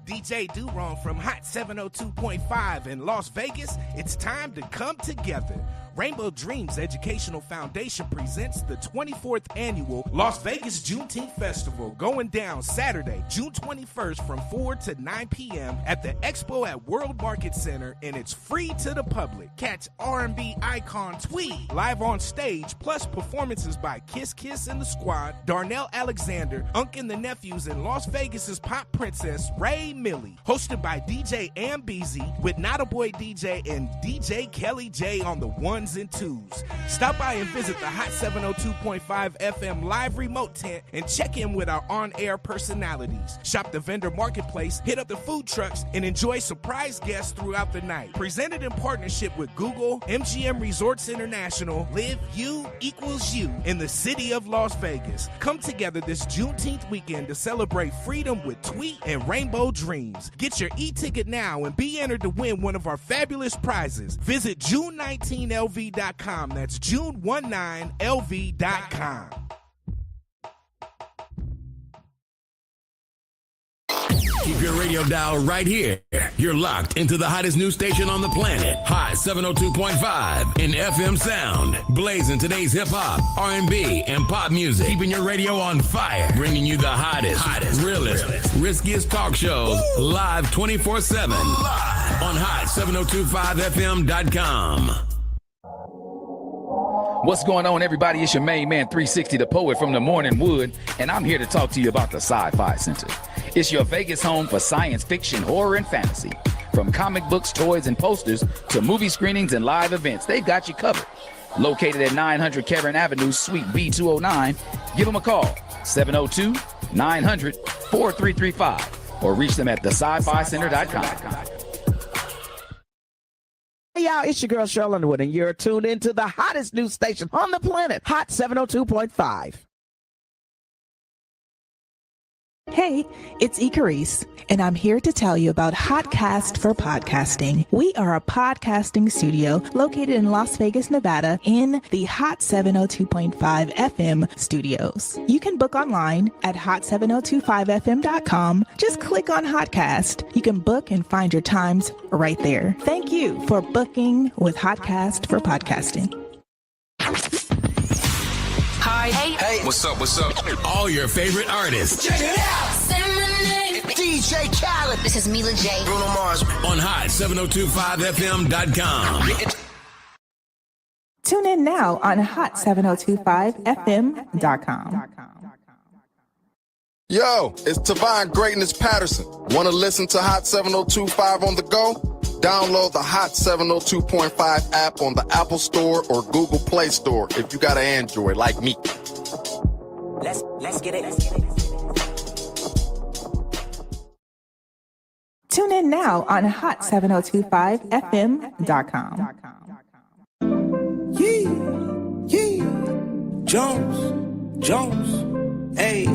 DJ Durong from Hot 702.5 in Las Vegas. It's time to come together. Rainbow Dreams Educational Foundation presents the 24th annual Las Vegas Juneteenth Festival, going down Saturday, June 21st from 4 to 9 p.m. at the Expo at World Market Center, and it's free to the public. Catch R&B icon Tweed live on stage, plus performances by Kiss Kiss and the Squad, Darnell Alexander, Unk and the Nephews, and Las Vegas's pop princess Ray Millie. Hosted by DJ Ambeezy with Not a Boy DJ and DJ Kelly J on the ones and twos. Stop by and visit the Hot 702.5 FM live remote tent and check in with our on-air personalities. Shop the vendor marketplace, hit up the food trucks, and enjoy surprise guests throughout the night. Presented in partnership with Google, MGM Resorts International, Live You Equals You in the city of Las Vegas. Come together this Juneteenth weekend to celebrate freedom with Tweet and Rainbow Dreams. Get your e-ticket now and be entered to win one of our fabulous prizes. Visit June19LV.com. That's June19LV.com. Keep your radio dial right here. You're locked into the hottest news station on the planet. Hot 702.5 in FM sound. Blazing today's hip-hop, R&B, and pop music. Keeping your radio on fire. Bringing you the hottest, realest, riskiest talk shows live 24/7 on hot7025fm.com. What's going on, everybody? It's your main man, 360, the poet from the Morning Wood, and I'm here to talk to you about the Sci-Fi Center. It's your Vegas home for science fiction, horror, and fantasy. From comic books, toys, and posters to movie screenings and live events, they've got you covered. Located at 900 Cameron Avenue, Suite B209, give them a call, 702-900-4335, or reach them at thescificenter.com. Hey y'all, it's your girl Cheryl Underwood, and you're tuned into the hottest news station on the planet, Hot 702.5. Hey, it's Icarice, and I'm here to tell you about Hotcast for Podcasting. We are a podcasting studio located in Las Vegas, Nevada, in the Hot 702.5 FM studios. You can book online at hot7025fm.com. Just click on Hotcast. You can book and find your times right there. Thank you for booking with Hotcast for Podcasting. Hi. Hey. What's up? All your favorite artists. Check it out. Say my name. DJ Khaled. This is Mila J. Bruno Mars. On hot7025fm.com. Tune in now on hot7025fm.com. Yo, it's Tavon Greatness Patterson. Want to listen to Hot 702.5 on the go? Download the Hot 702.5 app on the Apple Store or Google Play Store if you got an Android like me. Let's get it. Tune in now on hot7025fm.com. Yeah. Jones. Hey.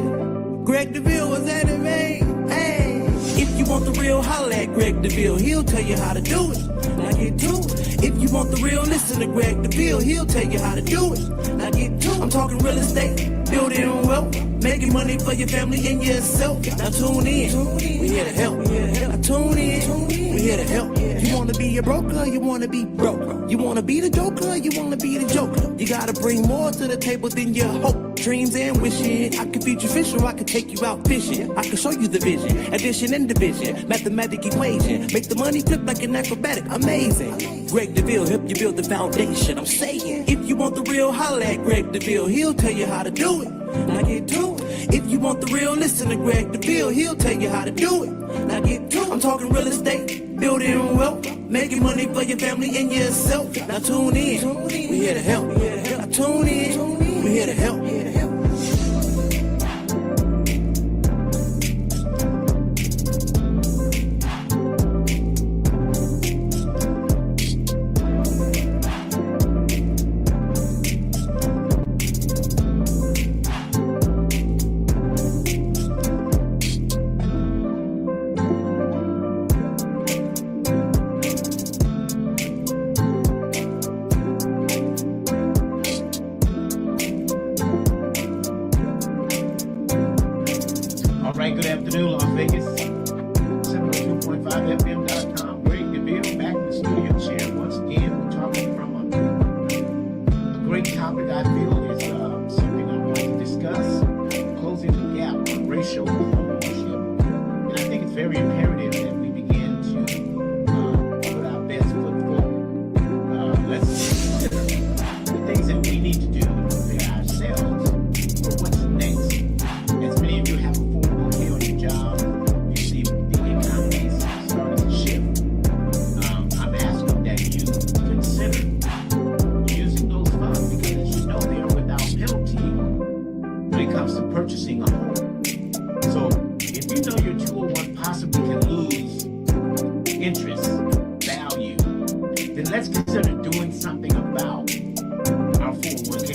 Greg Deville was at it, man. Hey. If you want the real, holla at Greg Deville. He'll tell you how to do it. Now get to it. If you want the real, listen to Greg Deville. He'll tell you how to do it. Now get to it. I'm talking real estate, building wealth, making money for your family and yourself. Now tune in. We here to help. Now tune in. We here to help. You wanna be a broker, you wanna be broke. You wanna be the joker, you wanna be the joker. You gotta bring more to the table than your hope, dreams, and wishing. I could feed you fish or I could take you out fishing. I could show you the vision, addition and division, mathematic equation. Make the money flip like an acrobatic, amazing. Greg Deville help you build the foundation. I'm saying, if you want the real, holla at Greg Deville. He'll tell you how to do it. Now get to it. If you want the real, listen to Greg Deville. He'll tell you how to do it. Now get to it. I'm talking real estate, building wealth, making money for your family and yourself. Now tune in. We here to help. Now tune in. We here to help. Good afternoon, Las Vegas. Today's topic, I feel, is something I want to discuss, closing the gap on racial homeownership. And I think it's very imperative that we begin to put our best foot forward. Let's consider the things that we need to do to prepare ourselves for what's next. As many of you have a 401k on your job, you see the economy is starting to shift. I'm asking that you consider using those funds because you know they are without penalty when it comes to purchasing a home. So if you know your 201 possibly can lose interest, value, then let's consider doing something about our 401k.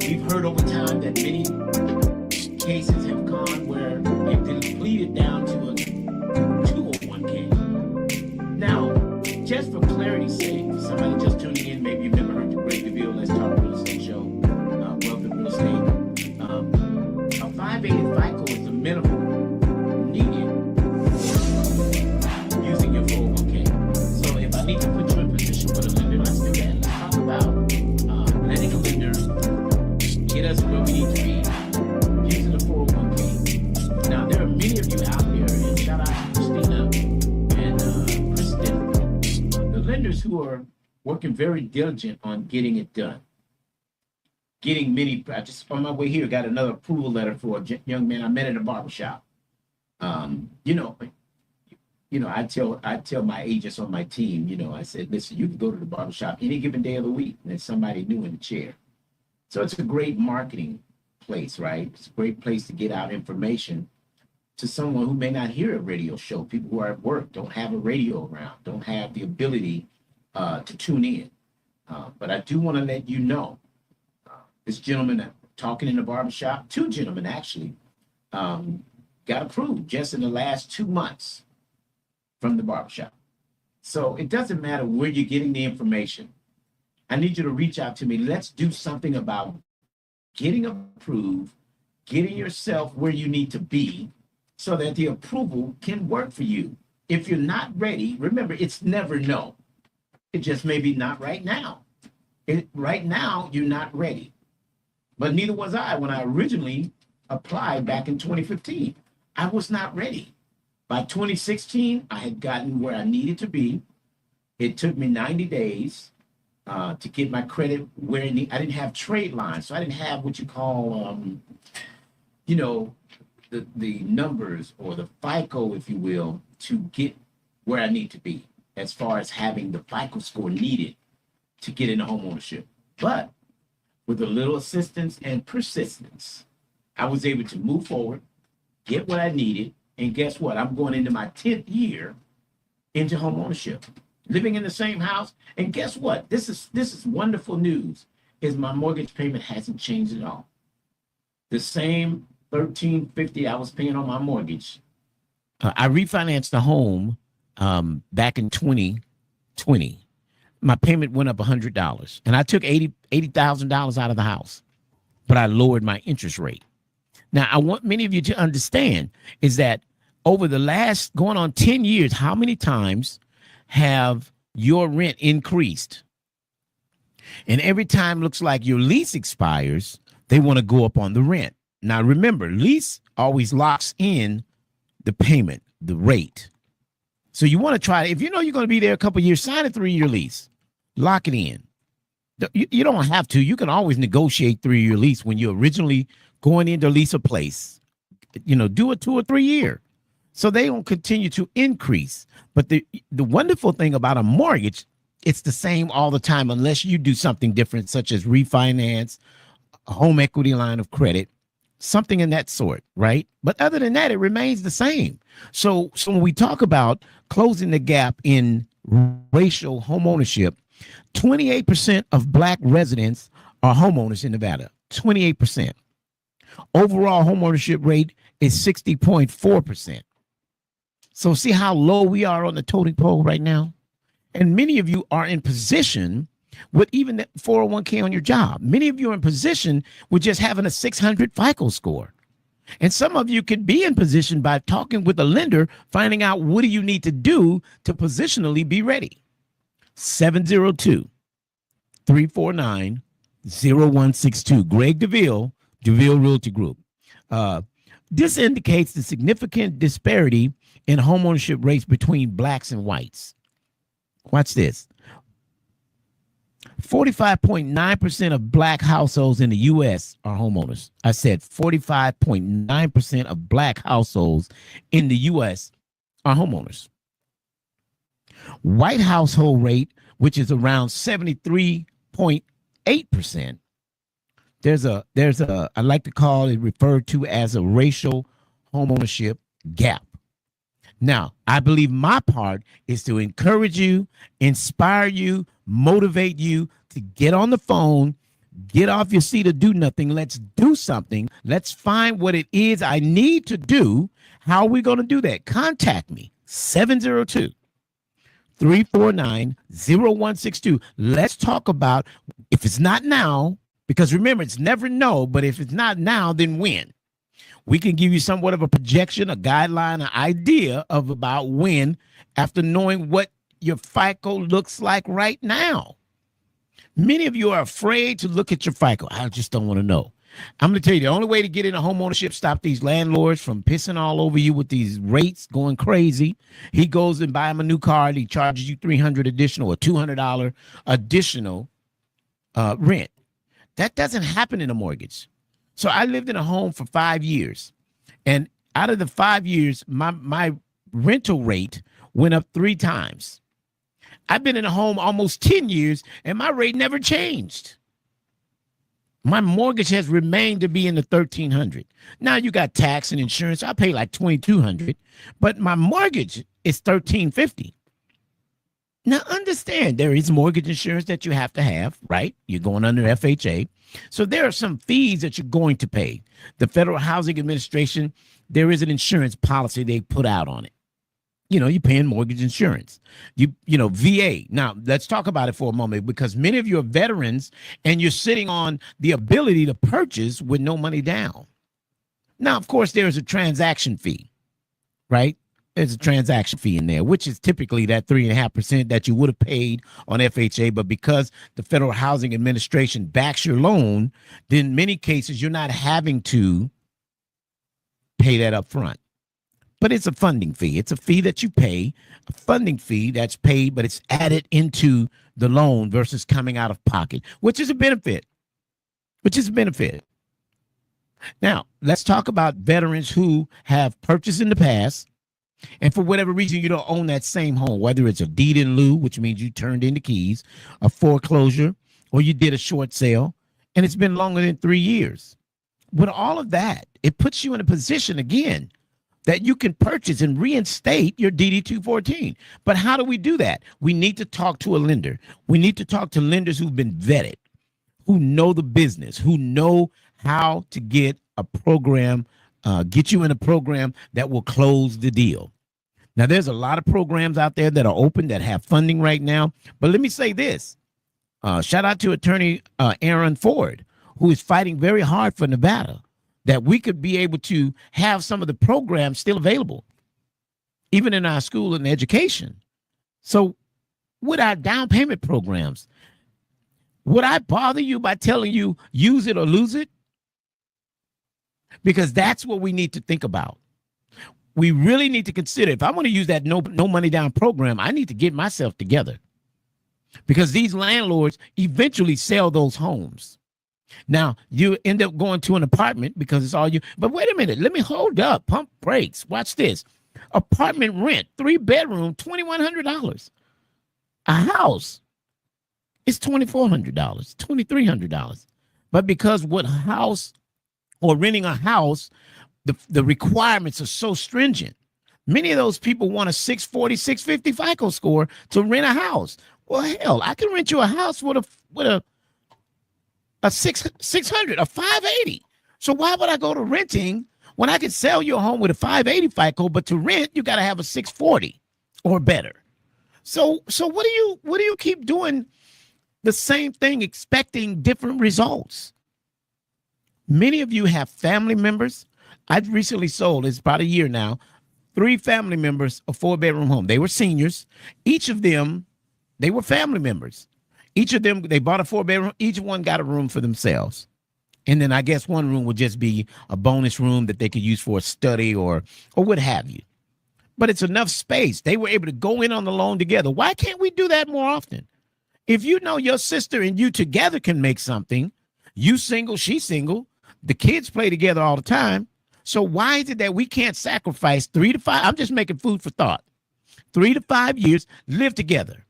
We've heard over time that many cases have gone where they've depleted down to a 201k. Now, just for clarity's sake, for somebody just tuning in, maybe you've never heard the Great Deville Let's Talk Real Estate show, Wealth and Real Estate. A 580 FICO is the minimum needed using your 401k. So if I need to put you in position with a lender, let's do that. Let's talk about letting a lender get us where we need to be using the 401k. Now, there are many of you out there, and shout out to Christina and Kristen, the lenders who are working very diligent on getting it done. Getting many, I just on my way here got another approval letter for a young man I met in a barbershop. I tell my agents on my team, I said, listen, you can go to the barbershop any given day of the week, and there's somebody new in the chair. So it's a great marketing place, right? It's a great place to get out information to someone who may not hear a radio show. People who are at work don't have a radio around, don't have the ability to tune in. But I do want to let you know, this gentleman talking in the barbershop, two gentlemen actually, got approved just in the last 2 months from the barbershop. So it doesn't matter where you're getting the information. I need you to reach out to me. Let's do something about getting approved, getting yourself where you need to be so that the approval can work for you. If you're not ready, remember, it's never no. It just may be not right now. Right now, you're not ready. But neither was I when I originally applied back in 2015. I was not ready. By 2016, I had gotten where I needed to be. It took me 90 days to get my credit where I didn't have trade lines, so I didn't have what you call, the numbers or the FICO, if you will, to get where I need to be as far as having the FICO score needed to get into homeownership. But with a little assistance and persistence, I was able to move forward, get what I needed, and guess what? I'm going into my 10th year into homeownership, living in the same house. And guess what? This is wonderful news, is my mortgage payment hasn't changed at all. The same $1,350 I was paying on my mortgage. I refinanced the home back in 2020. My payment went up $100, and I took $80,000 out of the house, but I lowered my interest rate. Now, I want many of you to understand is that over the last going on 10 years, how many times have your rent increased? And every time looks like your lease expires, they want to go up on the rent. Now, remember, lease always locks in the payment, the rate. So you want to try, if you know you're going to be there a couple of years, sign a 3-year lease, lock it in. You don't have to. You can always negotiate 3-year lease when you're originally going in to lease a place. Do a 2 or 3 year. So they don't continue to increase. But the wonderful thing about a mortgage, it's the same all the time unless you do something different, such as refinance, a home equity line of credit, something in that sort, right? But other than that, it remains the same. So when we talk about closing the gap in racial homeownership, 28% of Black residents are homeowners in Nevada, 28%. Overall homeownership rate is 60.4%. So see how low we are on the totem pole right now? And many of you are in position with even the 401k on your job. Many of you are in position with just having a 600 FICO score. And some of you could be in position by talking with a lender, finding out what do you need to do to positionally be ready. 349-0162. Greg Deville, Deville Realty Group. This indicates the significant disparity in homeownership rates between blacks and whites. Watch this. 45.9% of black households in the U.S. are homeowners. I said 45.9% of black households in the U.S. are homeowners. White household rate, which is around 73.8%. There's a I like to call it referred to as a racial homeownership gap. Now, I believe my part is to encourage you, inspire you, motivate you to get on the phone, get off your seat or do nothing. Let's do something. Let's find what it is I need to do. How are we going to do that? Contact me, 702-349-0162. Let's talk about, if it's not now, because remember, it's never no, but if it's not now, then when? We can give you somewhat of a projection, a guideline, an idea of about when, after knowing what your FICO looks like right now. Many of you are afraid to look at your FICO. I just don't want to know. I'm going to tell you, the only way to get into home ownership, stop these landlords from pissing all over you with these rates going crazy. He goes and buy him a new car and he charges you $300 additional or $200 additional rent. That doesn't happen in a mortgage. So I lived in a home for 5 years, and out of the 5 years, my rental rate went up 3 times. I've been in a home almost 10 years, and my rate never changed. My mortgage has remained to be in the $1,300. Now you got tax and insurance. I pay like $2,200, but my mortgage is $1,350. Now understand, there is mortgage insurance that you have to have, right? You're going under FHA. So there are some fees that you're going to pay. The Federal Housing Administration, there is an insurance policy they put out on it. You know, you're paying mortgage insurance. You know, VA. Now, let's talk about it for a moment, because many of you are veterans and you're sitting on the ability to purchase with no money down. Now, of course, there's a transaction fee, right? There's a transaction fee in there, which is typically that 3.5% that you would have paid on FHA. But because the Federal Housing Administration backs your loan, then in many cases, you're not having to pay that up front. But it's a funding fee. It's a fee that you pay, a funding fee that's paid, but it's added into the loan versus coming out of pocket, which is a benefit, Now, let's talk about veterans who have purchased in the past, and for whatever reason, you don't own that same home, whether it's a deed in lieu, which means you turned in the keys, a foreclosure, or you did a short sale, and it's been longer than 3 years. With all of that, it puts you in a position, again, that you can purchase and reinstate your DD-214. But how do we do that? We need to talk to a lender. We need to talk to lenders who've been vetted, who know the business, who know how to get a program, get you in a program that will close the deal. Now, there's a lot of programs out there that are open that have funding right now. But let me say this. Shout out to attorney Aaron Ford, who is fighting very hard for Nevada, that we could be able to have some of the programs still available, even in our school and education. So with our down payment programs, would I bother you by telling you use it or lose it? Because that's what we need to think about. We really need to consider, if I want to use that no money down program, I need to get myself together, because these landlords eventually sell those homes. Now, you end up going to an apartment because it's all you. But wait a minute. Let me hold up. Pump brakes. Watch this. Apartment rent, 3-bedroom, $2,100. A house is $2,400, $2,300. But because what house or renting a house, the requirements are so stringent. Many of those people want a 640, 650 FICO score to rent a house. Well, hell, I can rent you a house with a 600, a 580. So why would I go to renting when I could sell you a home with a 580 FICO, but to rent you got to have a 640 or better? So what do you keep doing the same thing expecting different results? Many of you have family members. I've recently sold, it's about a year now, 3 family members, a 4-bedroom home. They were seniors. Each of them, they were family members. Each of them, they bought a 4-bedroom. Each one got a room for themselves. And then I guess one room would just be a bonus room that they could use for a study or what have you. But it's enough space. They were able to go in on the loan together. Why can't we do that more often? If you know your sister and you together can make something, you single, she single, the kids play together all the time. So why is it that we can't sacrifice 3 to 5? I'm just making food for thought. 3 to 5 years, live together.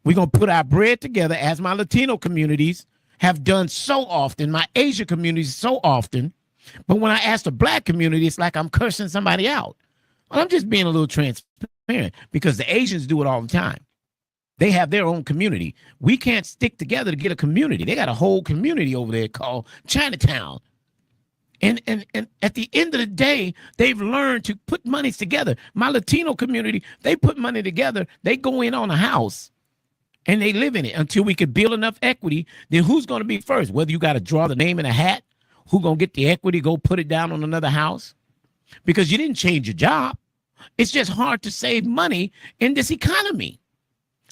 We're going to put our bread together as my Latino communities have done so often, my Asian communities so often. But when I ask the black community, it's like I'm cursing somebody out. Well, I'm just being a little transparent because the Asians do it all the time. They have their own community. We can't stick together to get a community. They got a whole community over there called Chinatown. And at the end of the day, they've learned to put monies together. My Latino community, they put money together. They go in on a house and they live in it until we can build enough equity. Then who's going to be first? Whether you got to draw the name in a hat, who going to get the equity, go put it down on another house? Because you didn't change your job. It's just hard to save money in this economy.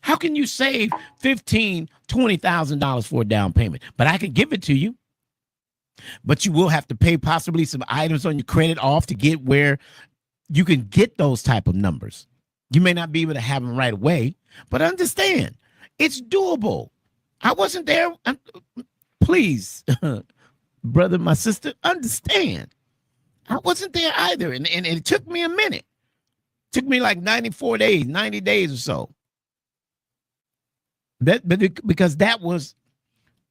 How can you save $15,000, $20,000 for a down payment? But I can give it to you. But you will have to pay possibly some items on your credit off to get where you can get those type of numbers. You may not be able to have them right away, but understand, it's doable. I wasn't there. Please, brother, my sister, understand. I wasn't there either. And it took me a minute. It took me like 94 days, 90 days or so. Because that was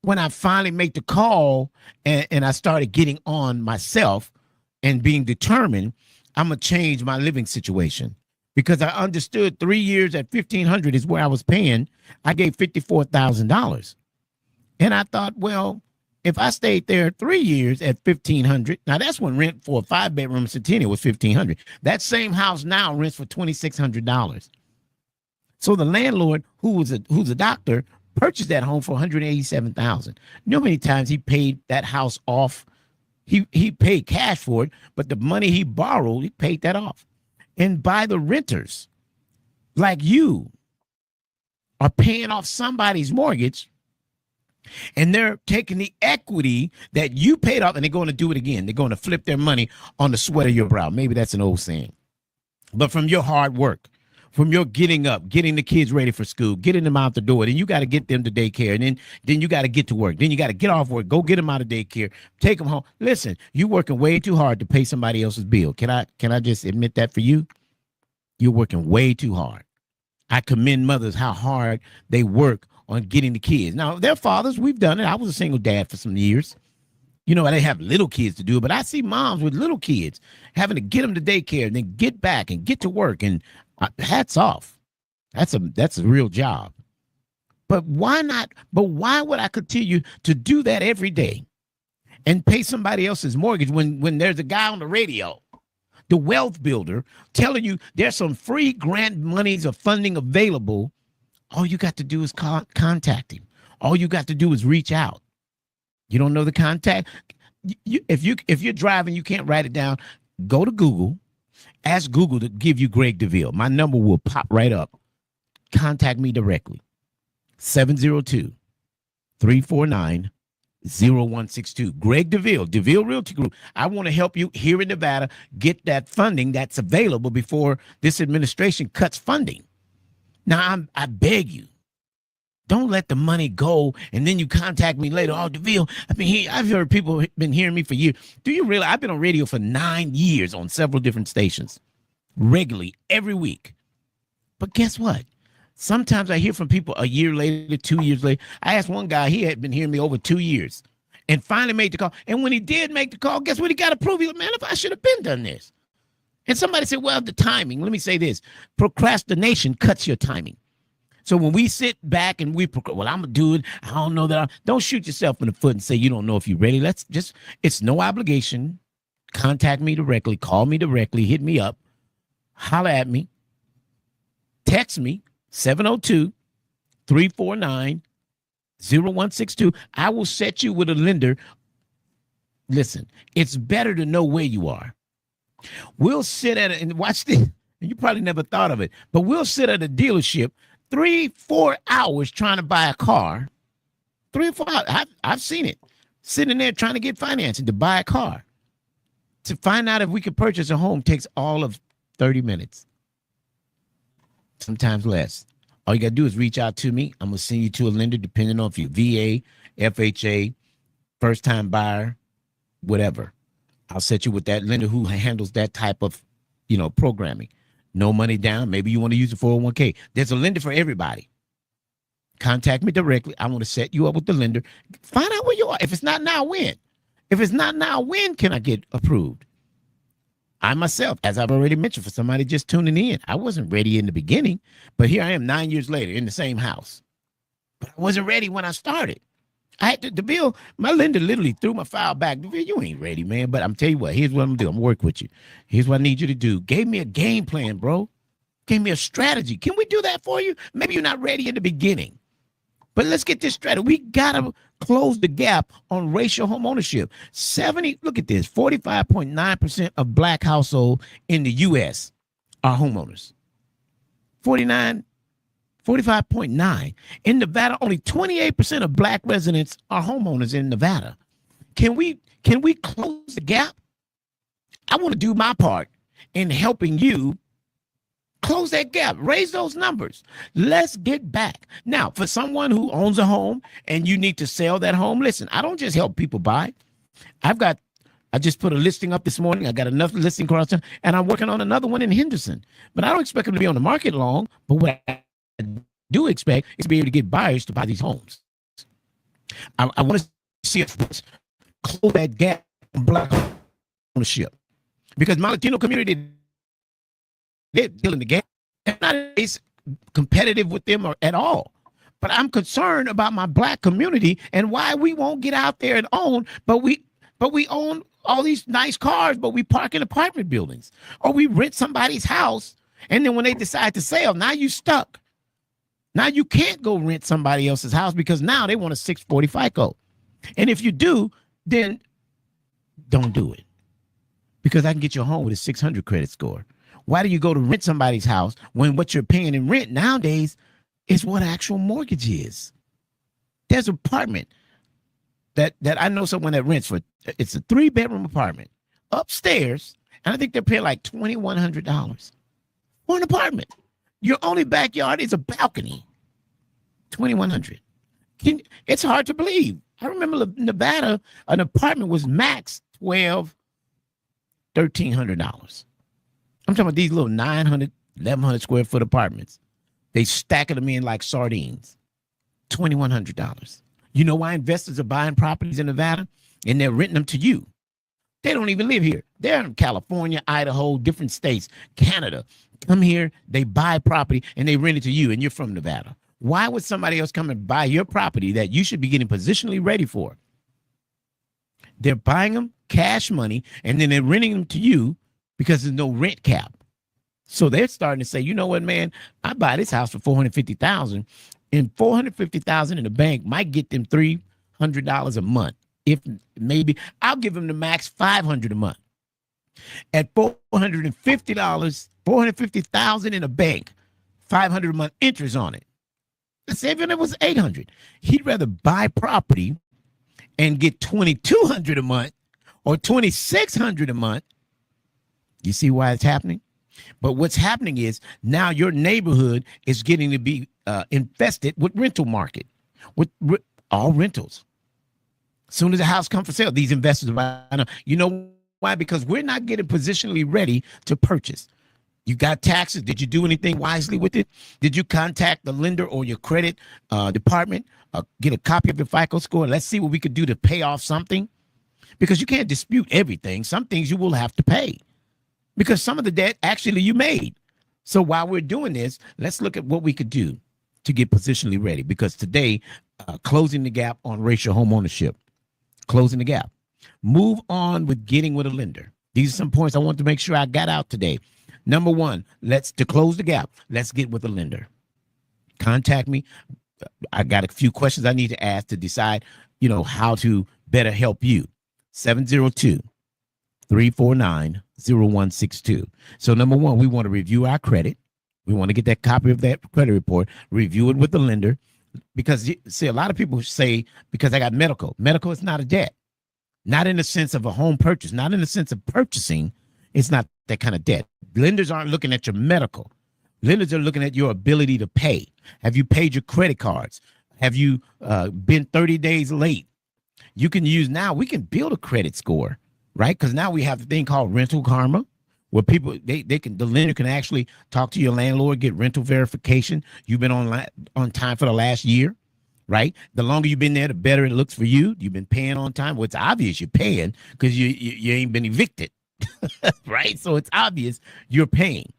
when I finally made the call and I started getting on myself and being determined, I'm going to change my living situation. Because I understood 3 years at $1,500 is where I was paying. I gave $54,000. And I thought, well, if I stayed there 3 years at $1,500, now that's when rent for a 5-bedroom Centennial was $1,500. That same house now rents for $2,600. So the landlord, who's a doctor, purchased that home for $187,000. You know how many times he paid that house off? He paid cash for it, but the money he borrowed, he paid that off. And by the renters, like you, are paying off somebody's mortgage, and they're taking the equity that you paid off, and they're going to do it again. They're going to flip their money on the sweat of your brow. Maybe that's an old saying. But from your hard work, from your getting up, getting the kids ready for school, getting them out the door, then you got to get them to daycare, and then you got to get to work. Then you got to get off work, go get them out of daycare, take them home. Listen, you're working way too hard to pay somebody else's bill. Can I just admit that for you? You're working way too hard. I commend mothers how hard they work on getting the kids. Now, their fathers, we've done it. I was a single dad for some years. You know, I didn't have little kids to do it, but I see moms with little kids having to get them to daycare and then get back and get to work. And hats off. That's a real job. But why not? But why would I continue to do that every day and pay somebody else's mortgage when there's a guy on the radio, the wealth builder, telling you there's some free grant monies or funding available? All you got to do is contact him. All you got to do is reach out. You don't know the contact? If you're driving, you can't write it down. Go to Google. Ask Google to give you Greg Deville. My number will pop right up. Contact me directly. 702-349-0162. Greg Deville, Deville Realty Group. I want to help you here in Nevada get that funding that's available before this administration cuts funding. Now, I beg you, don't let the money go and then you contact me later. Oh, Deville, I've heard people been hearing me for years. Do you realize I've been on radio for 9 years on several different stations, regularly, every week. But guess what? Sometimes I hear from people a year later, 2 years later. I asked one guy, he had been hearing me over 2 years and finally made the call. And when he did make the call, guess what? He got approved. He said, man, if I should have been done this. And somebody said, well, the timing. Let me say this. Procrastination cuts your timing. So when we sit back and well, I'm going to do it. I don't know that. Don't shoot yourself in the foot and say you don't know if you're ready. It's no obligation. Contact me directly. Call me directly. Hit me up. Holler at me. Text me, 702-349-0162. I will set you with a lender. Listen, it's better to know where you are. We'll sit at it and watch this. You probably never thought of it, but we'll sit at a dealership 3-4 hours trying to buy a car 3 or 4 hours. I've seen it. Sitting there trying to get financing to buy a car. To find out if we could purchase a home takes all of 30 minutes. Sometimes less. All you got to do is reach out to me. I'm going to send you to a lender depending on if you're VA, FHA, first-time buyer, whatever. I'll set you with that lender who handles that type of, programming. No money down. Maybe you want to use the 401k. There's a lender for everybody. Contact me directly. I want to set you up with the lender. Find out where you are. If it's not now, when? If it's not now, when can I get approved? I myself, as I've already mentioned, for somebody just tuning in, I wasn't ready in the beginning, but here I am 9 years later in the same house. But I wasn't ready when I started. I had to, Deville, my lender literally threw my file back. Deville, you ain't ready, man. But I'm telling you what, here's what I'm gonna do. I'm gonna work with you. Here's what I need you to do. Gave me a game plan, bro. Gave me a strategy. Can we do that for you? Maybe you're not ready in the beginning. But let's get this straight. We gotta close the gap on racial home ownership. 70, look at this, 45.9% of black households in the U.S. are homeowners. 45.9. In Nevada, only 28% of black residents are homeowners in Nevada. Can we close the gap? I want to do my part in helping you close that gap, raise those numbers. Let's get back. Now, for someone who owns a home and you need to sell that home, listen, I don't just help people buy. I just put a listing up this morning. I got enough listing across town, and I'm working on another one in Henderson. But I don't expect them to be on the market long. But what I do expect is to be able to get buyers to buy these homes. I want to see us close that gap on black ownership. Because my Latino community, they're dealing the game. I'm not competitive with them or at all. But I'm concerned about my black community and why we won't get out there and own, but we own all these nice cars, but we park in apartment buildings. Or we rent somebody's house, and then when they decide to sell, now you stuck. Now you can't go rent somebody else's house because now they want a 640 FICO. And if you do, then don't do it. Because I can get you a home with a 600 credit score. Why do you go to rent somebody's house when what you're paying in rent nowadays is what actual mortgage is? There's an apartment that I know someone that rents for. It's a 3-bedroom apartment upstairs, and I think they're paying like $2,100 for an apartment. Your only backyard is a balcony. $2,100. It's hard to believe. I remember Nevada, an apartment was max $1,300. I'm talking about these little 900, 1,100 square foot apartments. They stacking them in like sardines. $2,100. You know why investors are buying properties in Nevada? And they're renting them to you. They don't even live here. They're in California, Idaho, different states, Canada. Come here, they buy property, and they rent it to you, and you're from Nevada. Why would somebody else come and buy your property that you should be getting positionally ready for? They're buying them cash money, and then they're renting them to you because there's no rent cap. So they're starting to say, you know what, man, I buy this house for $450,000, and $450,000 in the bank might get them $300 a month. If maybe I'll give them the max $500 a month. At $450,000 in a bank, $500 a month interest on it. Let's say even if it was $800, he'd rather buy property and get $2,200 a month or $2,600 a month. You see why it's happening? But what's happening is now your neighborhood is getting to be infested with rental market, with all rentals. As soon as the house comes for sale, these investors are buying. You know why? Because we're not getting positionally ready to purchase. You got taxes. Did you do anything wisely with it? Did you contact the lender or your credit department? Get a copy of your FICO score. Let's see what we could do to pay off something. Because you can't dispute everything. Some things you will have to pay. Because some of the debt actually you made. So while we're doing this, let's look at what we could do to get positionally ready. Because today, closing the gap on racial home ownership. Closing the gap. Move on with getting with a lender. These are some points I want to make sure I got out today. Number one, to close the gap, let's get with a lender. Contact me. I got a few questions I need to ask to decide, how to better help you. 702-349-0162. So number one, we want to review our credit. We want to get that copy of that credit report, review it with the lender. because see, a lot of people say because I got medical. Medical is not a debt, not in the sense of a home purchase, not in the sense of purchasing. It's not that kind of debt. Lenders aren't looking at your medical. Lenders are looking at your ability to pay. Have you paid your credit cards? Have you been 30 days late? You can use now, we can build a credit score, right? Because now we have a thing called rental karma, where people, the lender can actually talk to your landlord, get rental verification. You've been on time for the last year, right? The longer you've been there, the better it looks for you. You've been paying on time. Well, it's obvious you're paying because you ain't been evicted, right? So it's obvious you're paying.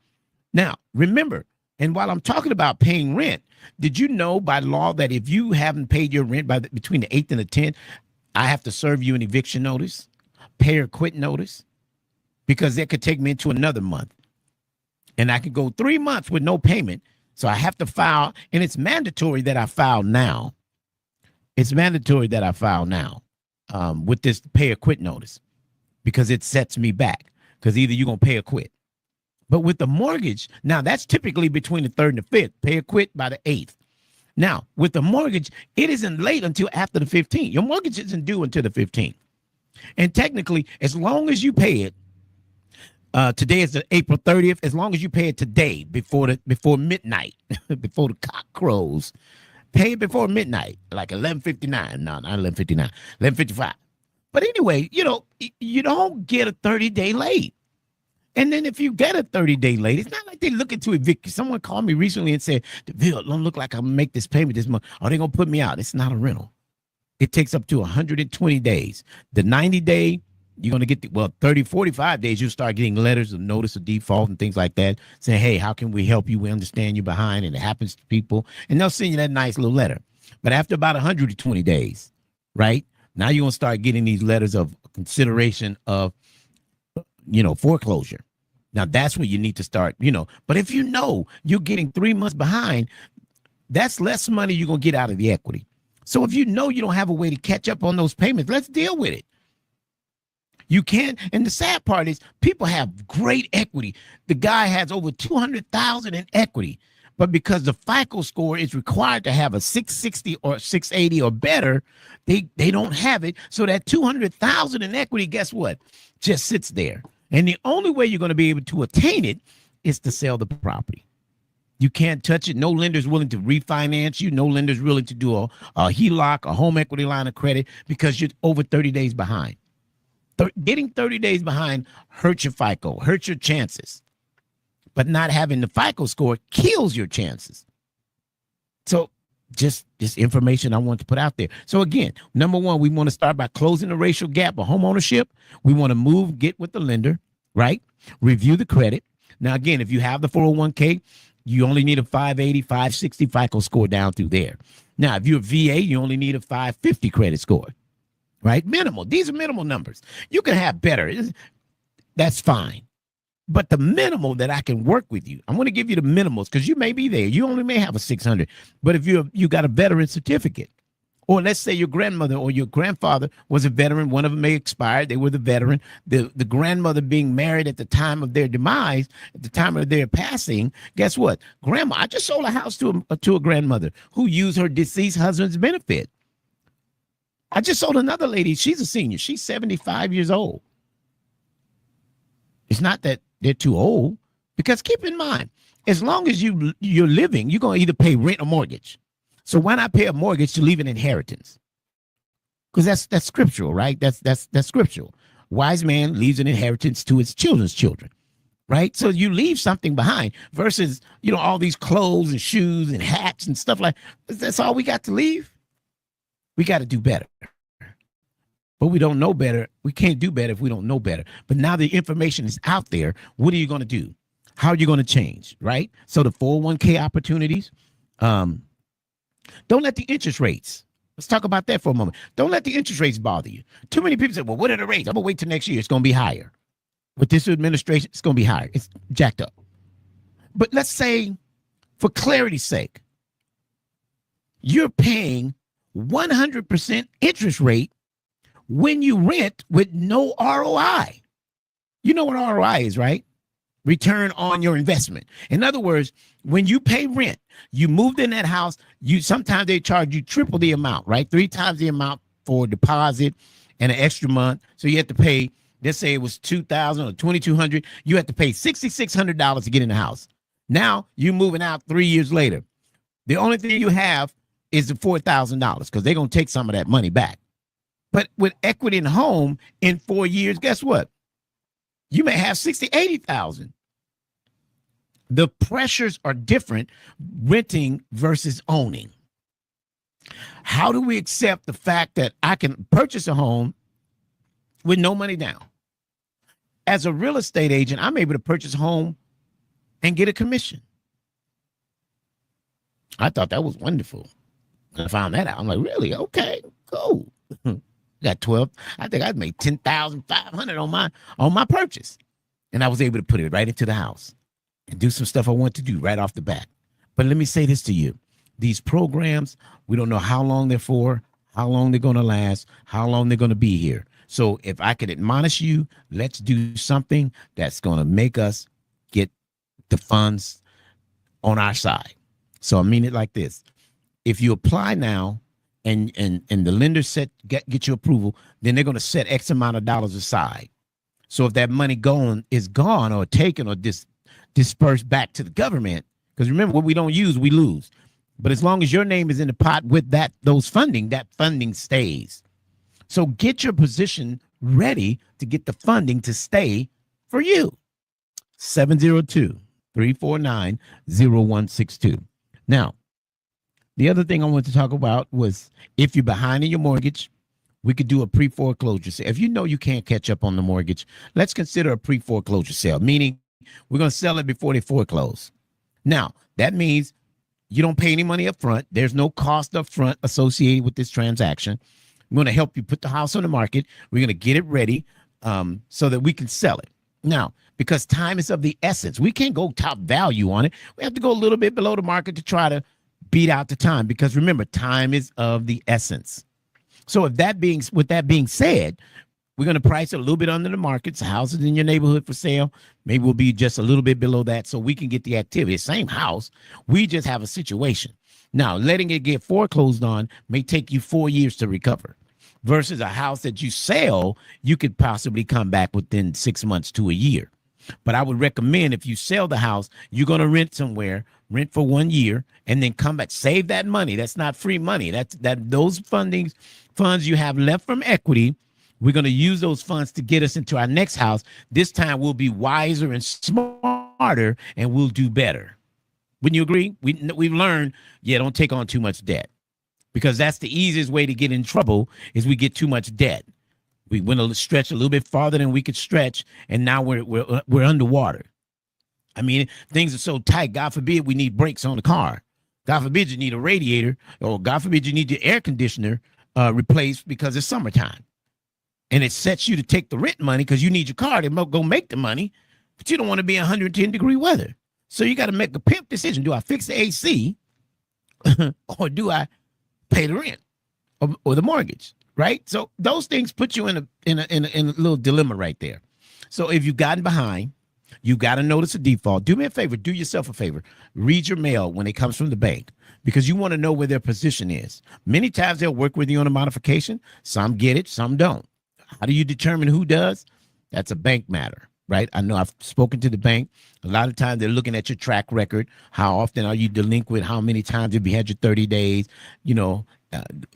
Now, remember, and while I'm talking about paying rent, did you know by law that if you haven't paid your rent between the 8th and the 10th, I have to serve you an eviction notice, pay or quit notice, because that could take me into another month. And I could go 3 months with no payment. So I have to file, and it's mandatory that I file now. It's mandatory that I file now with this pay or quit notice, because it sets me back, because either you're going to pay or quit. But with the mortgage, now that's typically between the 3rd and the 5th, pay or quit by the 8th. Now, with the mortgage, it isn't late until after the 15th. Your mortgage isn't due until the 15th. And technically, as long as you pay it, today is the April 30th, as long as you pay it today before midnight, before the cock crows, pay it before midnight, like 11:59. No, not 11:59, 11:55. But anyway, you don't get a 30-day late. And then if you get a 30-day late, it's not like they're looking to evict you. Someone called me recently and said, Deville, don't look like I'm going to make this payment this month. Are they going to put me out? It's not a rental. It takes up to 120 days. The 90-day, you're going to get, 30, 45 days, you'll start getting letters of notice of default and things like that, saying, hey, how can we help you? We understand you're behind, and it happens to people. And they'll send you that nice little letter. But after about 120 days, right, now you're going to start getting these letters of consideration of foreclosure. Now that's when you need to start, but if you're getting 3 months behind, that's less money you're going to get out of the equity. So if you don't have a way to catch up on those payments, let's deal with it. You can't. And the sad part is people have great equity. The guy has over $200,000 in equity, but because the FICO score is required to have a 660 or 680 or better, they don't have it. So that $200,000 in equity, guess what? Just sits there. And the only way you're going to be able to attain it is to sell the property. You can't touch it. No lender's willing to refinance you. No lender's willing to do a HELOC, a home equity line of credit, because you're over 30 days behind. Getting 30 days behind hurts your FICO, hurts your chances. But not having the FICO score kills your chances. So just this information I want to put out there. So again, number one, we want to start by closing the racial gap of home ownership. We want to get with the lender, right? Review the credit. Now, again, if you have the 401k, you only need a 580, 560 FICO score down through there. Now, if you're a VA, you only need a 550 credit score, right? Minimal. These are minimal numbers. You can have better. That's fine. But the minimal that I can work with you, I'm going to give you the minimals, because you may be there. You only may have a 600. But if you got a veteran certificate, or let's say your grandmother or your grandfather was a veteran, one of them may expire, they were the veteran, the grandmother being married at the time of their demise, at the time of their passing, guess what? Grandma, I just sold a house to a grandmother who used her deceased husband's benefit. I just sold another lady. She's a senior. She's 75 years old. It's not that they're too old, because keep in mind, as long as you're living, you're going to either pay rent or mortgage. So why not pay a mortgage to leave an inheritance? Because that's scriptural, right? That's scriptural. Wise man leaves an inheritance to his children's children, right? So you leave something behind versus, all these clothes and shoes and hats and stuff like that. That's all we got to leave. We got to do better. But we don't know better. We can't do better if we don't know better. But now the information is out there. What are you going to do? How are you going to change, right? So the 401k opportunities, don't let the interest rates. Let's talk about that for a moment. Don't let the interest rates bother you. Too many people say, well, what are the rates? I'm going to wait till next year. It's going to be higher. With this administration, it's going to be higher. It's jacked up. But let's say, for clarity's sake, you're paying 100% interest rate when you rent with no ROI. You know what ROI is, right? return on your investment. In other words, when you pay rent, you moved in that house, you sometimes they charge you triple the amount, right? 3 times the amount for deposit and an extra month. So you have to pay, let's say it was $2,000 or $2,200. You have to pay $6,600 to get in the house. Now you're moving out 3 years later. The only thing you have is the $4,000 because they're going to take some of that money back. But with equity in the home in 4 years, guess what? You may have 60, 80,000. The pressures are different renting versus owning. How do we accept the fact that I can purchase a home with no money down? As a real estate agent, I'm able to purchase a home and get a commission. I thought that was wonderful. I found that out. I'm like, really? Okay, cool. Got 12. I think I made 10,500 on my purchase. And I was able to put it right into the house and do some stuff I want to do right off the bat. But let me say this to you. These programs, we don't know how long they're for, how long they're going to last, how long they're going to be here. So if I could admonish you, let's do something that's going to make us get the funds on our side. So I mean it like this. If you apply now, and the lender get your approval, then they're going to set X amount of dollars aside. So if that money is gone or taken or dispersed back to the government, because remember, what we don't use, we lose. But as long as your name is in the pot with that funding stays. So get your position ready to get the funding to stay for you. 702-349-0162. Now, the other thing I want to talk about was if you're behind in your mortgage, we could do a pre-foreclosure sale. If you know you can't catch up on the mortgage, let's consider a pre-foreclosure sale, meaning we're going to sell it before they foreclose. Now, that means you don't pay any money up front. There's no cost up front associated with this transaction. I'm going to help you put the house on the market. We're going to get it ready so that we can sell it. Now, because time is of the essence, we can't go top value on it. We have to go a little bit below the market to try to beat out the time, because remember, time is of the essence. So with that being said, we're going to price it a little bit under the market. So houses in your neighborhood for sale, maybe we'll be just a little bit below that so we can get the activity. Same house, we just have a situation. Now, letting it get foreclosed on may take you 4 years to recover versus a house that you sell, you could possibly come back within 6 months to a year. But I would recommend if you sell the house, you're going to rent somewhere, rent for 1 year, and then come back. Save that money. That's not free money. Those funds you have left from equity, we're going to use those funds to get us into our next house. This time we'll be wiser and smarter, and we'll do better. Wouldn't you agree? We've learned, don't take on too much debt, because that's the easiest way to get in trouble is we get too much debt. We went to stretch a little bit farther than we could stretch, and now we're underwater. I mean, things are so tight. God forbid we need brakes on the car. God forbid you need a radiator, or God forbid you need your air conditioner replaced because it's summertime. And it sets you to take the rent money because you need your car to go make the money, but you don't want to be in 110-degree weather. So you got to make a pimp decision. Do I fix the AC or do I pay the rent or the mortgage? Right. So those things put you in a little dilemma right there. So if you've gotten behind, you got to notice a default. Do me a favor. Do yourself a favor. Read your mail when it comes from the bank, because you want to know where their position is. Many times they'll work with you on a modification. Some get it, some don't. How do you determine who does? That's a bank matter, right? I know I've spoken to the bank. A lot of times they're looking at your track record. How often are you delinquent? How many times have you had your 30 days?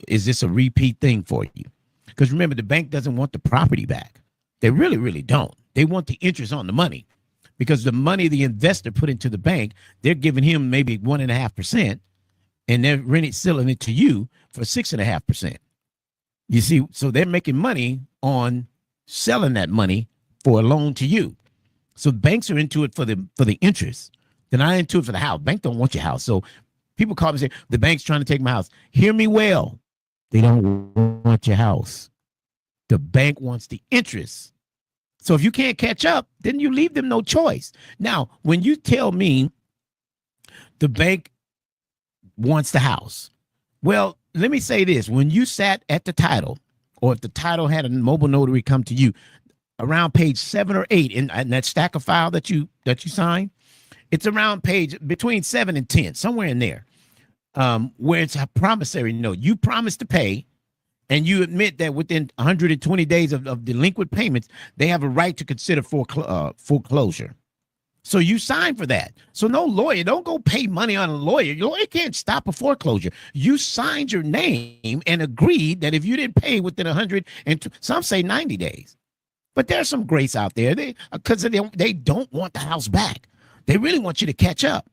Is this a repeat thing for you? Because remember, the bank doesn't want the property back. They really, really don't. They want the interest on the money, because the money the investor put into the bank, they're giving him maybe 1.5%, and they're selling it to you for 6.5%. You see, so they're making money on selling that money for a loan to you. So banks are into it for the interest. They're not into it for the house. Bank don't want your house. So people call me and say, the bank's trying to take my house. Hear me well. They don't want your house. The bank wants the interest. So if you can't catch up, then you leave them no choice. Now, when you tell me the bank wants the house, well, let me say this. When you sat at the title, or if the title had a mobile notary come to you, around page 7 or 8 in that stack of file that you sign. It's around page between 7 and 10, somewhere in there, where it's a promissory note. You promise to pay, and you admit that within 120 days of delinquent payments, they have a right to consider foreclosure. So you sign for that. So no lawyer, don't go pay money on a lawyer. Your lawyer can't stop a foreclosure. You signed your name and agreed that if you didn't pay within 100 and some say 90 days. But there's some grace out there because they don't want the house back. They really want you to catch up,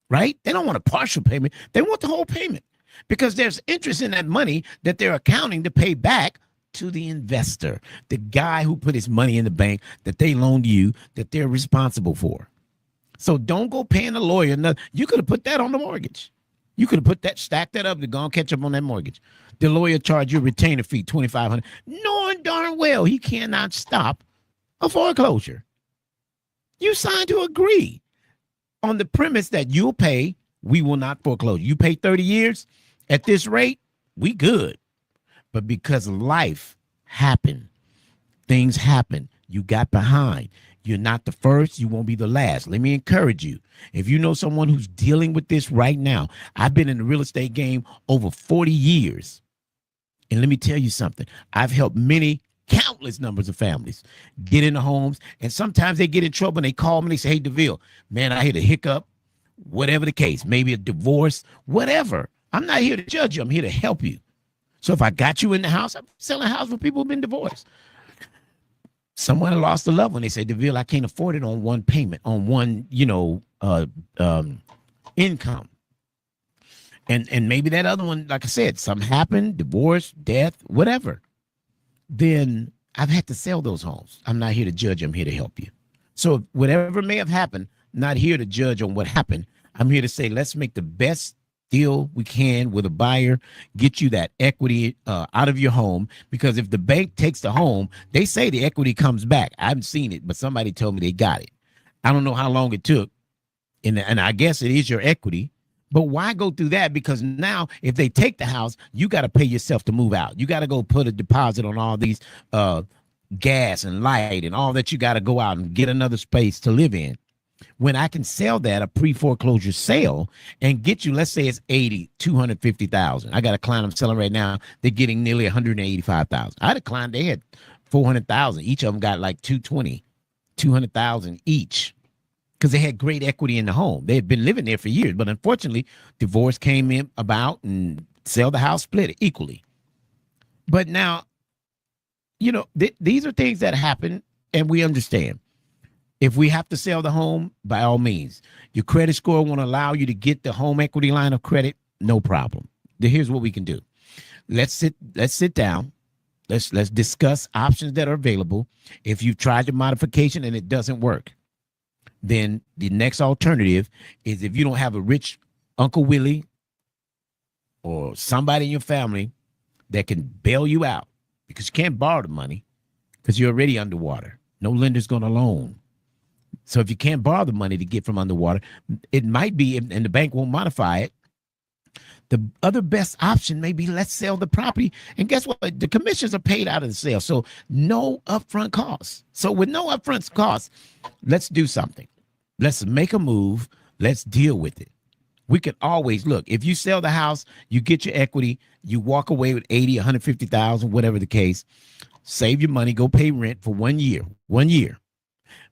right? They don't want a partial payment. They want the whole payment because there's interest in that money that they're accounting to pay back to the investor, the guy who put his money in the bank that they loaned you, that they're responsible for. So don't go paying a lawyer. You could have put that on the mortgage. You could have put that, stacked that up to go and catch up on that mortgage. The lawyer charge you a retainer fee, $2,500, knowing darn well he cannot stop a foreclosure. You signed to agree on the premise that you'll pay, we will not foreclose. You pay 30 years at this rate, we good. But because life happened, things happen, you got behind. You're not the first, you won't be the last. Let me encourage you. If you know someone who's dealing with this right now, I've been in the real estate game over 40 years. And let me tell you something. I've helped many, countless numbers of families get into homes. And sometimes they get in trouble and they call me and they say, hey, Deville, man, I hit a hiccup, whatever the case, maybe a divorce, whatever. I'm not here to judge you. I'm here to help you. So if I got you in the house, I'm selling a house for people who've been divorced. Someone lost a loved one. They say, Deville, I can't afford it on one payment, on one, income. And maybe that other one, like I said, something happened, divorce, death, whatever. Then I've had to sell those homes. I'm not here to judge. I'm here to help you. So whatever may have happened, I'm not here to judge on what happened. I'm here to say, let's make the best deal we can with a buyer, get you that equity out of your home, because if the bank takes the home, they say the equity comes back. I haven't seen it, but somebody told me they got it. I don't know how long it took, and I guess it is your equity, but why go through that? Because now if they take the house, you got to pay yourself to move out. You got to go put a deposit on all these gas and light and all that. You got to go out and get another space to live in. When I can sell that, a pre-foreclosure sale, and get you, let's say it's 80, 250,000. I got a client I'm selling right now. They're getting nearly 185,000. I had a client, they had 400,000. Each of them got like 220, 200,000 each, because they had great equity in the home. They had been living there for years, but unfortunately, divorce came in about and sell the house, split it equally. But now, these are things that happen, and we understand. If we have to sell the home, by all means, your credit score won't allow you to get the home equity line of credit, no problem. Here's what we can do. Let's sit down. Let's discuss options that are available. If you've tried the modification and it doesn't work, then the next alternative is, if you don't have a rich Uncle Willie or somebody in your family that can bail you out, because you can't borrow the money because you're already underwater. No lender's going to loan. So if you can't borrow the money to get from underwater, it might be, and the bank won't modify it, the other best option may be, let's sell the property. And guess what? The commissions are paid out of the sale. So no upfront costs. So with no upfront costs, let's do something. Let's make a move. Let's deal with it. We can always look. If you sell the house, you get your equity, you walk away with 80, 150,000, whatever the case, save your money, go pay rent for 1 year.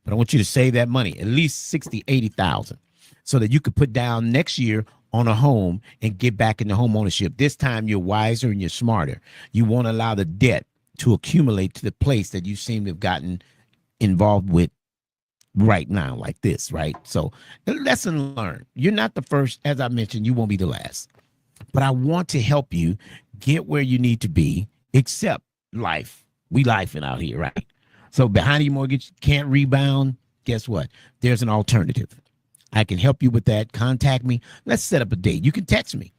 But I want you to save that money, at least 60, 80,000, so that you could put down next year on a home and get back into home ownership. This time you're wiser and you're smarter. You won't allow the debt to accumulate to the place that you seem to have gotten involved with right now, like this, right? So lesson learned. You're not the first. As I mentioned, you won't be the last. But I want to help you get where you need to be, except life. We lifing out here, right? So behind your mortgage, can't rebound. Guess what? There's an alternative. I can help you with that. Contact me. Let's set up a date. You can text me.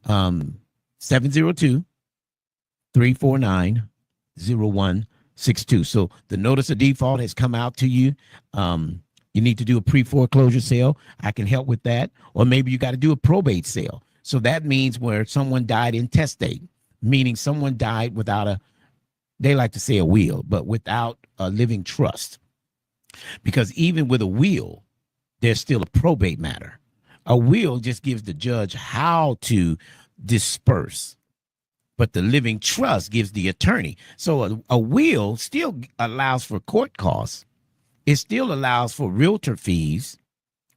702-349-0162. So the notice of default has come out to you. You need to do a pre-foreclosure sale. I can help with that. Or maybe you got to do a probate sale. So that means where someone died intestate, meaning someone died without they like to say a will, but without a living trust, because even with a will, there's still a probate matter. A will just gives the judge how to disperse, but the living trust gives the attorney. So a will still allows for court costs. It still allows for realtor fees,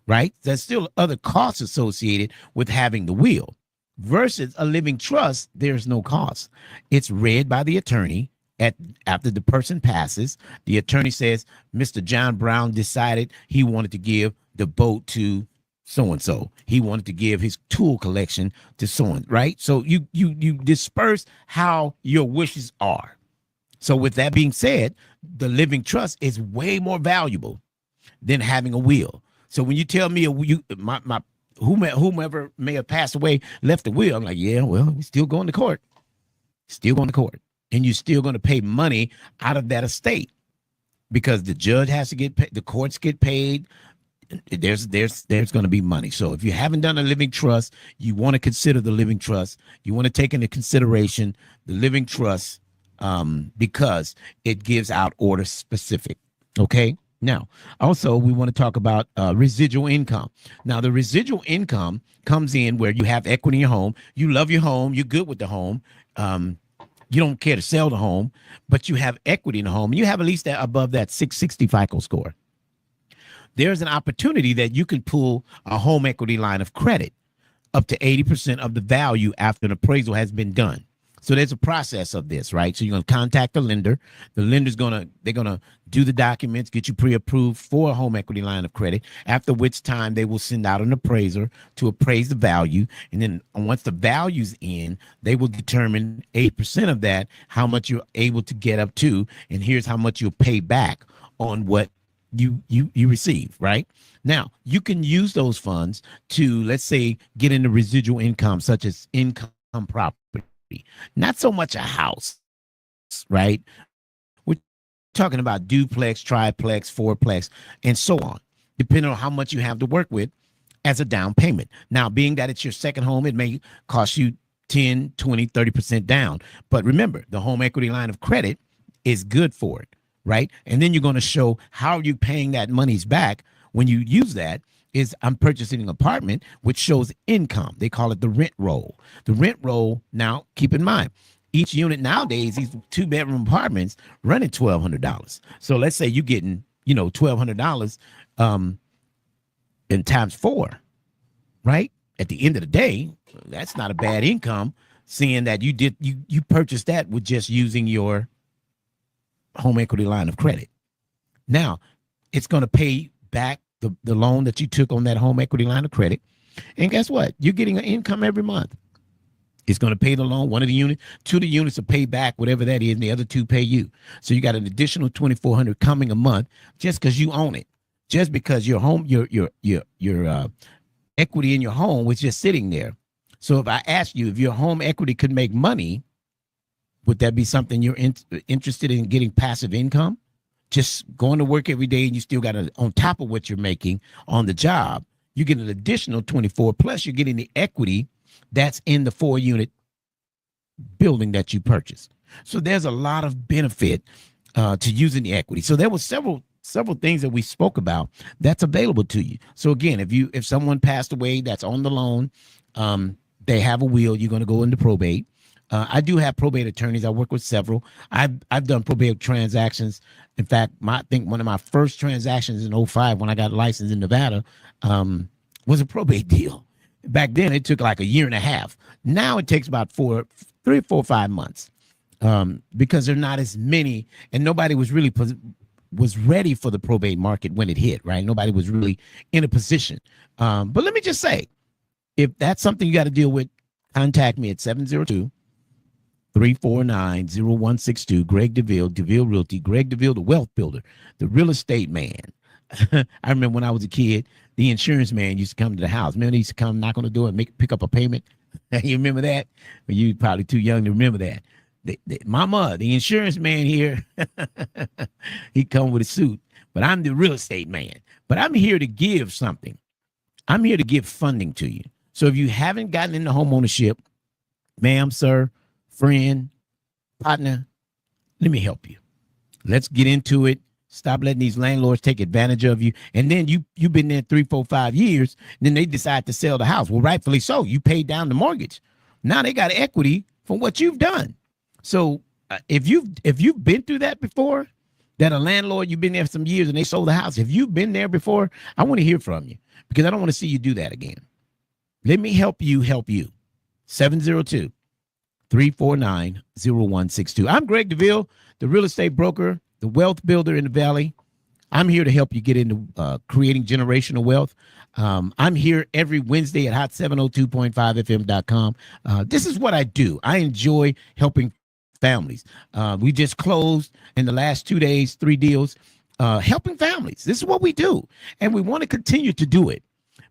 right? There's still other costs associated with having the will. Versus a living trust, there's no cost. It's read by the attorney after the person passes. The attorney says, Mr. John Brown decided he wanted to give the boat to so-and-so. He wanted to give his tool collection to so-and, right? So you disperse how your wishes are. So with that being said, the living trust is way more valuable than having a will. So when you tell me whomever may have passed away left a will, I'm like, yeah, well, we're still going to court. Still going to court. And you're still going to pay money out of that estate because the judge has to get paid, the courts get paid. There's going to be money. So if you haven't done a living trust, you want to consider the living trust. You want to take into consideration the living trust because it gives out order specific. Okay. Now, also, we want to talk about residual income. Now, the residual income comes in where you have equity in your home. You love your home. You're good with the home. You don't care to sell the home, but you have equity in the home. You have at least that above that 660 FICO score. There's an opportunity that you can pull a home equity line of credit up to 80% of the value after an appraisal has been done. So there's a process of this, right? So you're going to contact the lender. The lender's they're going to do the documents, get you pre-approved for a home equity line of credit, after which time they will send out an appraiser to appraise the value. And then once the value's in, they will determine 8% of that, how much you're able to get up to, and here's how much you'll pay back on what you receive, right? Now, you can use those funds to, let's say, get into residual income, such as income property. Not so much a house, right? We're talking about duplex, triplex, fourplex, and so on, depending on how much you have to work with as a down payment. Now, being that it's your second home, it may cost you 10, 20, 30% down. But remember, the home equity line of credit is good for it, right? And then you're going to show how you're paying that monies back when you use that. Is I'm purchasing an apartment, which shows income. They call it the rent roll. The rent roll, now, keep in mind, each unit nowadays, these 2-bedroom apartments running $1,200. So let's say you're getting, $1,200 in times 4, right? At the end of the day, that's not a bad income, seeing that you purchased that with just using your home equity line of credit. Now, it's going to pay back the loan that you took on that home equity line of credit. And guess what? You're getting an income every month. It's going to pay the loan, one of the units, 2 of the units will pay back whatever that is, and the other 2 pay you. So you got an additional $2,400 coming a month just because you own it. Just because your home, your equity in your home was just sitting there. So if I asked you if your home equity could make money, would that be something you're interested in getting passive income? Just going to work every day and you still got to, on top of what you're making on the job, you get an additional 24, plus you're getting the equity that's in the 4-unit building that you purchased. So there's a lot of benefit to using the equity. So there was several things that we spoke about that's available to you. So again, if someone passed away that's on the loan, they have a will, you're going to go into probate. I do have probate attorneys. I work with several. I've done probate transactions. In fact, I think one of my first transactions in 2005 when I got licensed in Nevada was a probate deal. Back then, it took like a year and a half. Now it takes about 3, 4, 5 months because there are not as many, and nobody was really was ready for the probate market when it hit, right? Nobody was really in a position. But let me just say, if that's something you got to deal with, contact me at 702-349-0162. Greg Deville, Deville Realty. Greg Deville, the wealth builder, the real estate man. I remember when I was a kid, the insurance man used to come to the house. Remember, he used to come knock on the door and pick up a payment? You remember that? Well, you probably too young to remember that. Mama, the insurance man here, he come with a suit, but I'm the real estate man. But I'm here to give something. I'm here to give funding to you. So if you haven't gotten into homeownership, ma'am, sir, friend, partner, let me help you. Let's get into it. Stop letting these landlords take advantage of you. And then you've been there 3, 4, 5 years. And then they decide to sell the house. Well, rightfully so. You paid down the mortgage. Now they got equity for what you've done. So if you've been through that before, that a landlord, you've been there for some years and they sold the house. If you've been there before, I want to hear from you because I don't want to see you do that again. Let me help you. 702-349-0162. I'm Greg Deville, the real estate broker, the wealth builder in the Valley. I'm here to help you get into creating generational wealth. I'm here every Wednesday at hot702.5fm.com. This is what I do. I enjoy helping families. We just closed in the last 2 days, 3 deals, helping families. This is what we do. And we want to continue to do it.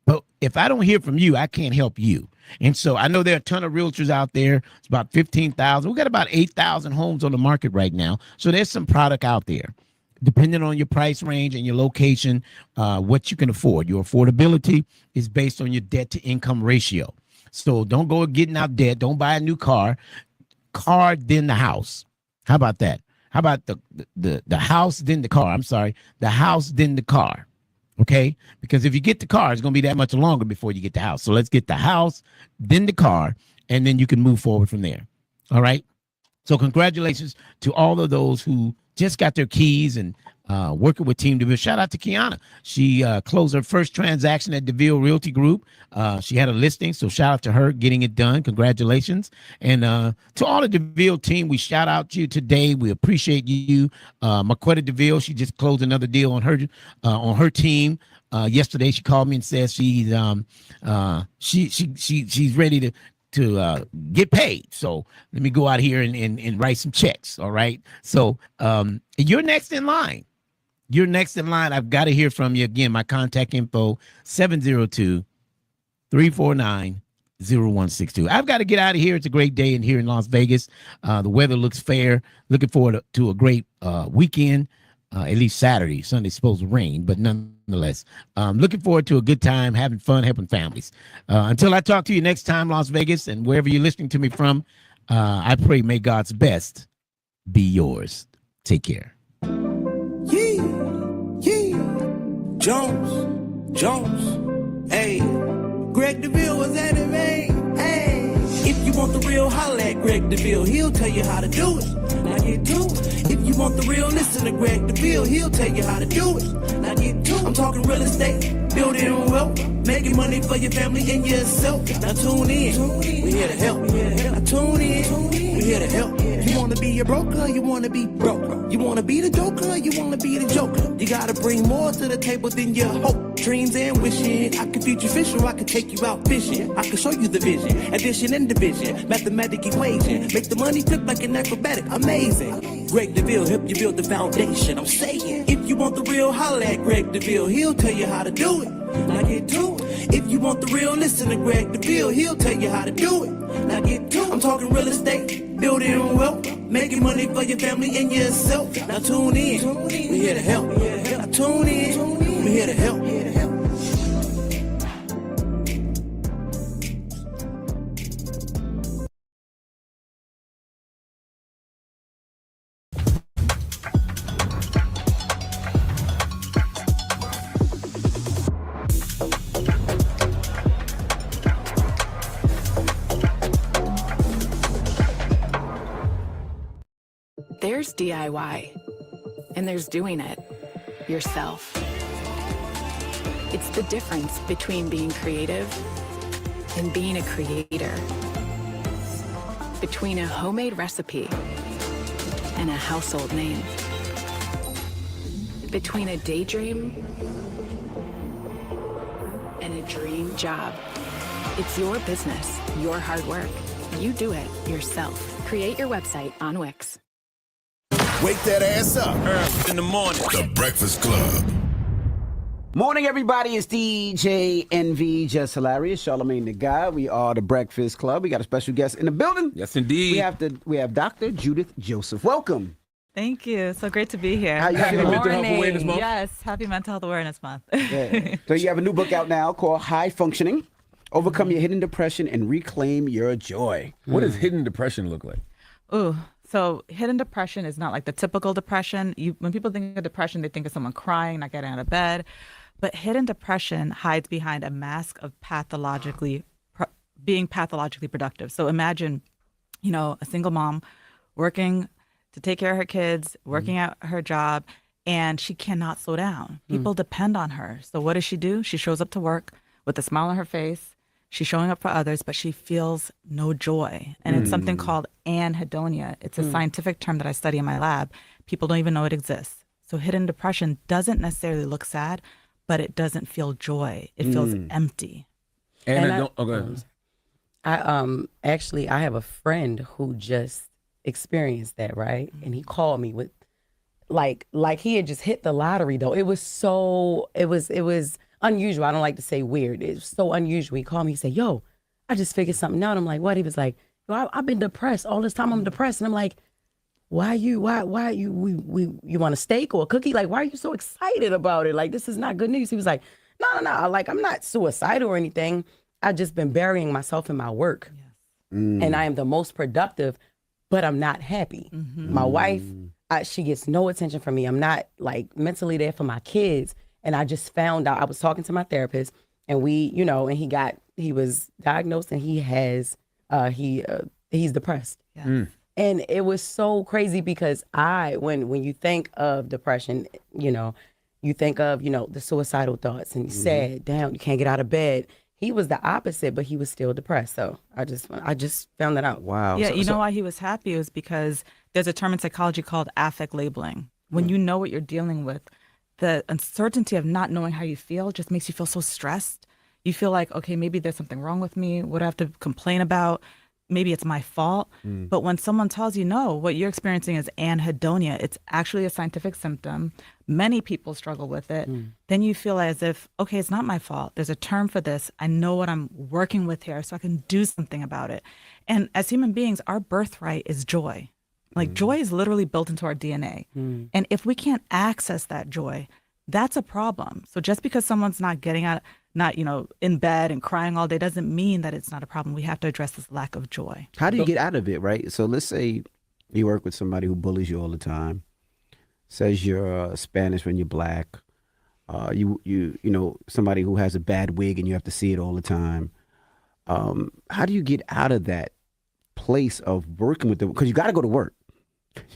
But if I don't hear from you, I can't help you. And so I know there are a ton of realtors out there. It's about 15,000. We got about 8,000 homes on the market right now. So there's some product out there. Depending on your price range and your location, what you can afford. Your affordability is based on your debt to income ratio. So don't go getting out debt. Don't buy a new car, then the house. How about that? How about the house, then the car? I'm sorry. The house, then the car. Okay, because if you get the car, it's going to be that much longer before you get the house. So let's get the house, then the car, and then you can move forward from there. All right. So congratulations to all of those who just got their keys and working with Team Deville. Shout out to Kiana. She closed her first transaction at Deville Realty Group. She had a listing, so shout out to her getting it done. Congratulations. And to all the Deville team, we shout out to you today. We appreciate you. Marquetta Deville, she just closed another deal on her team. Yesterday, she called me and said she's ready to get paid. So let me go out here and write some checks. All right. So you're next in line. I've got to hear from you. Again, my contact info, 702-349-0162. I've got to get out of here. It's a great day here in Las Vegas. The weather looks fair. Looking forward to a great weekend. At least Saturday. Sunday's supposed to rain, but nonetheless, looking forward to a good time, having fun, helping families. Until I talk to you next time, Las Vegas, and wherever you're listening to me from, I pray may God's best be yours. Take care. Jones, hey, Greg Deville was at it, man. Hey, if you want the real, holla at Greg Deville. He'll tell you how to do it. Now get to it. If you want the real, listen to Greg Deville. He'll tell you how to do it. Now get to it. I'm talking real estate, building wealth, making money for your family and yourself. Now tune in. We here to help. Now tune in. We here to help. You wanna be a broker, you wanna be broke. You wanna be the joker, you wanna be the joker. You gotta bring more to the table than your hope, dreams and wishing. I can feed you fish or I can take you out fishing. I can show you the vision, addition and division, mathematic equation. Make the money flip like an acrobatic, amazing. Greg Deville help you build the foundation. I'm saying, if you want the real, holla at Greg Deville. He'll tell you how to do it. Now get to it. If you want the real, listen to Greg Deville. He'll tell you how to do it. Now get to it. I'm talking real estate, building wealth, making money for your family and yourself. Now tune in. We here to help. Now tune in. We here to help. There's DIY, and there's doing it yourself. It's the difference between being creative and being a creator. Between a homemade recipe and a household name. Between a daydream and a dream job. It's your business, your hard work. You do it yourself. Create your website on Wix. Wake that ass up early in the morning. The Breakfast Club. Morning, everybody. It's DJ NV, Just Hilarious, Charlamagne the Guy. We are the Breakfast Club. We got a special guest in the building. Yes, indeed. We have Dr. Judith Joseph. Welcome. Thank you. So great to be here. How you feeling? Mental Health Awareness Month. Yes, happy Mental Health Awareness Month. Yeah. So you have a new book out now called High Functioning: Overcome Your Hidden Depression and Reclaim Your Joy. What does hidden depression look like? Ooh, So hidden depression is not like the typical depression. When people think of depression, they think of someone crying, not getting out of bed. But hidden depression hides behind a mask of being pathologically productive. So imagine, a single mom working to take care of her kids, working at her job, and she cannot slow down. People depend on her. So what does she do? She shows up to work with a smile on her face. She's showing up for others, but she feels no joy. And it's something called anhedonia. It's a scientific term that I study in my lab. People don't even know it exists. So hidden depression doesn't necessarily look sad, but it doesn't feel joy. It feels empty. I have a friend who just experienced that, right? And he called me with like he had just hit the lottery though. It was unusual. I don't like to say weird. It's so unusual. He called me, he said, yo, I just figured something out. I'm like, what? He was like, I've been depressed all this time. I'm depressed. And I'm like, why you want a steak or a cookie? Like, why are you so excited about it? Like, this is not good news. He was like, no. Like, I'm not suicidal or anything. I've just been burying myself in my work. Yes. And I am the most productive, but I'm not happy. My wife, she gets no attention from me. I'm not like mentally there for my kids. And I just found out, I was talking to my therapist and and he was diagnosed and he's depressed. Yes. And it was so crazy because when you think of depression, you think of, the suicidal thoughts and you're sad, down, you can't get out of bed. He was the opposite, but he was still depressed. So I just found that out. Wow. Yeah, know why he was happy? It was because there's a term in psychology called affect labeling. When you know what you're dealing with, the uncertainty of not knowing how you feel just makes you feel so stressed. You feel like, okay, maybe there's something wrong with me. What do I have to complain about? Maybe it's my fault. But when someone tells you, no, what you're experiencing is anhedonia, it's actually a scientific symptom. Many people struggle with it. Then you feel as if, okay, it's not my fault. There's a term for this. I know what I'm working with here, so I can do something about it. And as human beings, our birthright is joy. Like joy is literally built into our DNA. And if we can't access that joy, that's a problem. So just because someone's not getting out, not, in bed and crying all day doesn't mean that it's not a problem. We have to address this lack of joy. How do you get out of it, right? So let's say you work with somebody who bullies you all the time, says you're Spanish when you're black, somebody who has a bad wig and you have to see it all the time. How do you get out of that place of working with them? Because you got to go to work.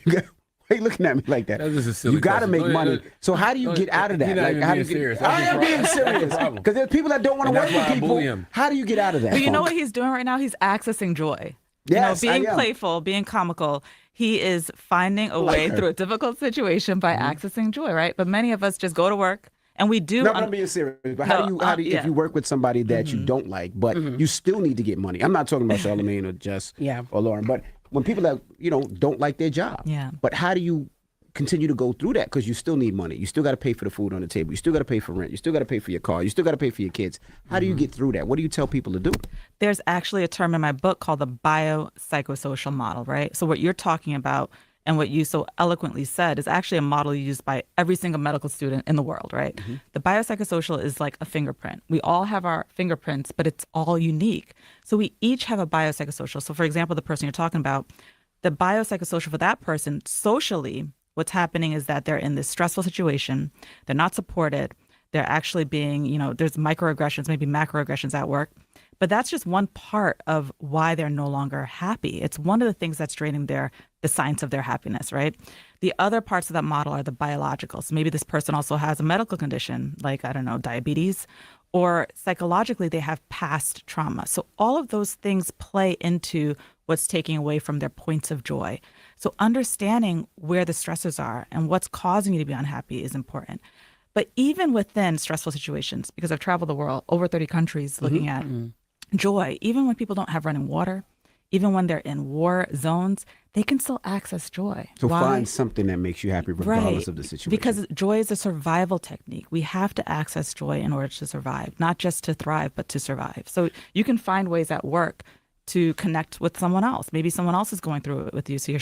Why are you looking at me like that? That was a silly you got to make question. money. So how do you get out of that? How do you serious. I am being serious. Because there's people that don't want to work with people. How do you get out of that? But you know what he's doing right now? He's accessing joy. Yes, being playful, being comical. He is finding a way through a difficult situation by accessing joy, right? But many of us just go to work and we do. No, I'm being serious. But how do you if you work with somebody that you don't like, but you still need to get money? I'm not talking about Charlamagne or Jess or Lauren, but when people that don't like their job, but how do you continue to go through that? Because you still need money. You still got to pay for the food on the table. You still got to pay for rent. You still got to pay for your car. You still got to pay for your kids. How do you get through that? What do you tell people to do? There's actually a term in my book called the biopsychosocial model, right? So what you're talking about and what you so eloquently said is actually a model used by every single medical student in the world, right? The biopsychosocial is like a fingerprint. We all have our fingerprints, but it's all unique. So we each have a biopsychosocial. So for example, the person you're talking about, the biopsychosocial for that person, socially, what's happening is that they're in this stressful situation. They're not supported. They're actually being, there's microaggressions, maybe macroaggressions at work. But that's just one part of why they're no longer happy. It's one of the things that's draining the science of their happiness, right? The other parts of that model are the biological. So maybe this person also has a medical condition, like, I don't know, diabetes, or psychologically they have past trauma. So all of those things play into what's taking away from their points of joy. So understanding where the stressors are and what's causing you to be unhappy is important. But even within stressful situations, because I've traveled the world, over 30 countries, looking at joy, even when people don't have running water, even when they're in war zones, they can still access joy. So find something that makes you happy regardless of the situation. Because joy is a survival technique. We have to access joy in order to survive, not just to thrive, but to survive. So you can find ways at work to connect with someone else. Maybe someone else is going through it with you, so you're